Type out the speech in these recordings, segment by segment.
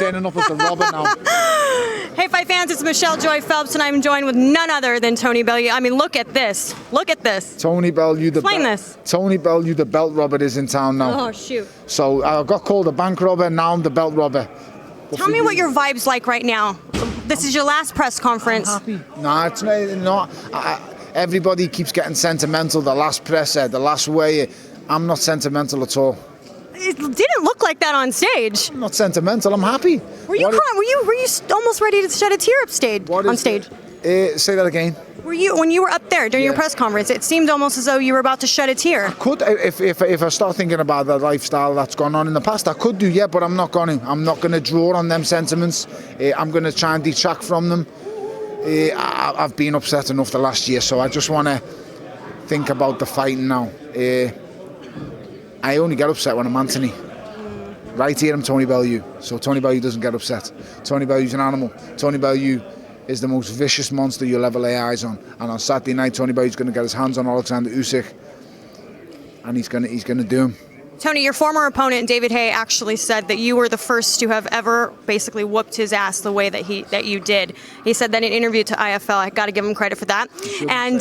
turning up as the Robert now. Hey, Fight fans, it's Michelle Joy Phelps, and I'm joined with none other than Tony Bellew. I mean, look at this. Look at this. Tony Bellew, Explain this. Tony Bellew, the belt robber, is in town now. Oh, shoot. So I got called a bank robber, now I'm the belt robber. Tell me what your vibe's like right now. This is your last press conference. I'm happy. Nah, it's not. Everybody keeps getting sentimental. The last presser, the last way. I'm not sentimental at all. It didn't look like that on stage. I'm not sentimental. I'm happy. Were you crying? Were you almost ready to shed a tear on stage? Say that again. Were you, when you were up there during your press conference, it seemed almost as though you were about to shed a tear. I could, if I start thinking about the lifestyle that's gone on in the past, I could do, yeah, but I'm not going to. I'm not going to draw on them sentiments. I'm going to try and detract from them. I've been upset enough the last year, so I just want to think about the fighting now. I only get upset when I'm Anthony. Right here, I'm Tony Bellew, so Tony Bellew doesn't get upset. Tony Bellew's an animal. Tony Bellew is the most vicious monster you'll ever lay eyes on. And on Saturday night, Tony Bellew's going to get his hands on Aleksandr Usyk, and he's going to do him. Tony, your former opponent, David Haye, actually said that you were the first to have ever basically whooped his ass the way that you did. He said that in an interview to IFL. I got to give him credit for that. And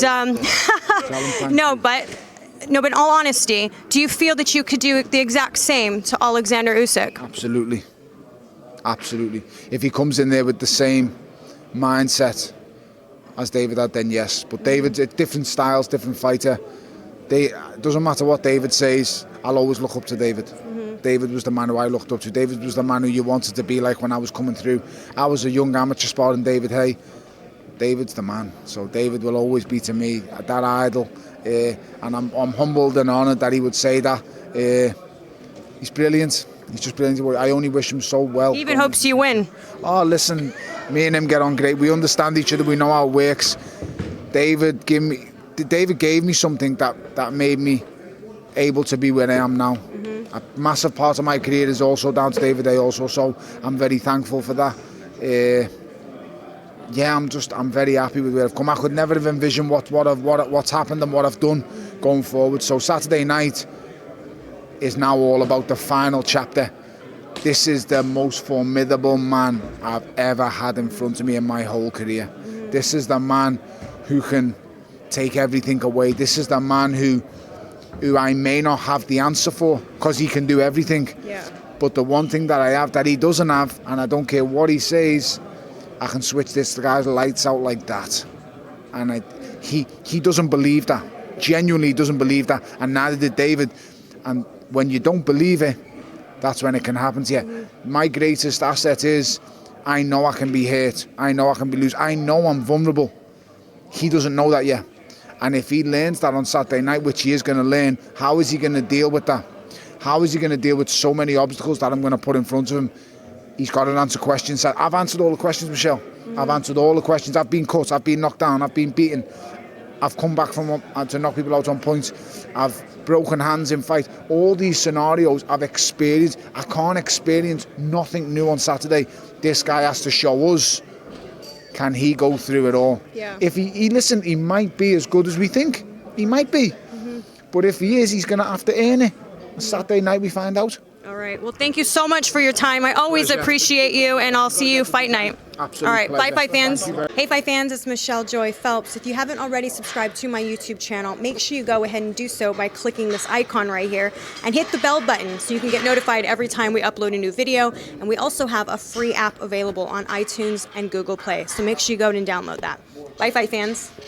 but in all honesty, do you feel that you could do the exact same to Aleksandr Usyk? Absolutely. Absolutely. If he comes in there with the same mindset as David had, then yes. But David's different styles, different fighter. It doesn't matter what David says, I'll always look up to David. David was the man who I looked up to. David was the man who you wanted to be like when I was coming through. I was a young amateur sparring David Haye. David's the man. So David will always be to me that idol. And I'm humbled and honoured that he would say that. He's brilliant. He's just brilliant. I only wish him so well. He even hopes you win. Oh, listen, me and him get on great. We understand each other. We know how it works. David gave me something that made me able to be where I am now. A massive part of my career is also down to David Haye also, so I'm very thankful for that. Yeah, I'm very happy with where I've come. I could never have envisioned what's happened and what I've done going forward. So Saturday night is now all about the final chapter. This is the most formidable man I've ever had in front of me in my whole career. This is the man who can take everything away. This is the man who I may not have the answer for, because he can do everything. Yeah. But the one thing that I have that he doesn't have, and I don't care what he says, I can switch this guy's lights out like that. And he doesn't believe that. Genuinely doesn't believe that. And neither did David. And when you don't believe it, that's when it can happen to you. My greatest asset is I know I can be hurt. I know I can be loose. I know I'm vulnerable. He doesn't know that yet. And if he learns that on Saturday night, which he is going to learn, how is he going to deal with that? How is he going to deal with so many obstacles that I'm going to put in front of him? He's got to answer questions. I've answered all the questions, Michelle. I've answered all the questions. I've been cut. I've been knocked down. I've been beaten. I've come back from to knock people out on points. I've broken hands in fight. All these scenarios I've experienced. I can't experience nothing new on Saturday. This guy has to show us. Can he go through it all? Yeah. If he listen, he might be as good as we think. He might be. But if he is, he's going to have to earn it. On Saturday night we find out. All right. Well, thank you so much for your time. I always appreciate you, and I'll see you fight night. Absolutely. All right. Pleasure. Bye, Fight fans. Hey, Fight fans. It's Michelle Joy Phelps. If you haven't already subscribed to my YouTube channel, make sure you go ahead and do so by clicking this icon right here and hit the bell button so you can get notified every time we upload a new video. And we also have a free app available on iTunes and Google Play. So make sure you go and download that. Bye, Fight fans.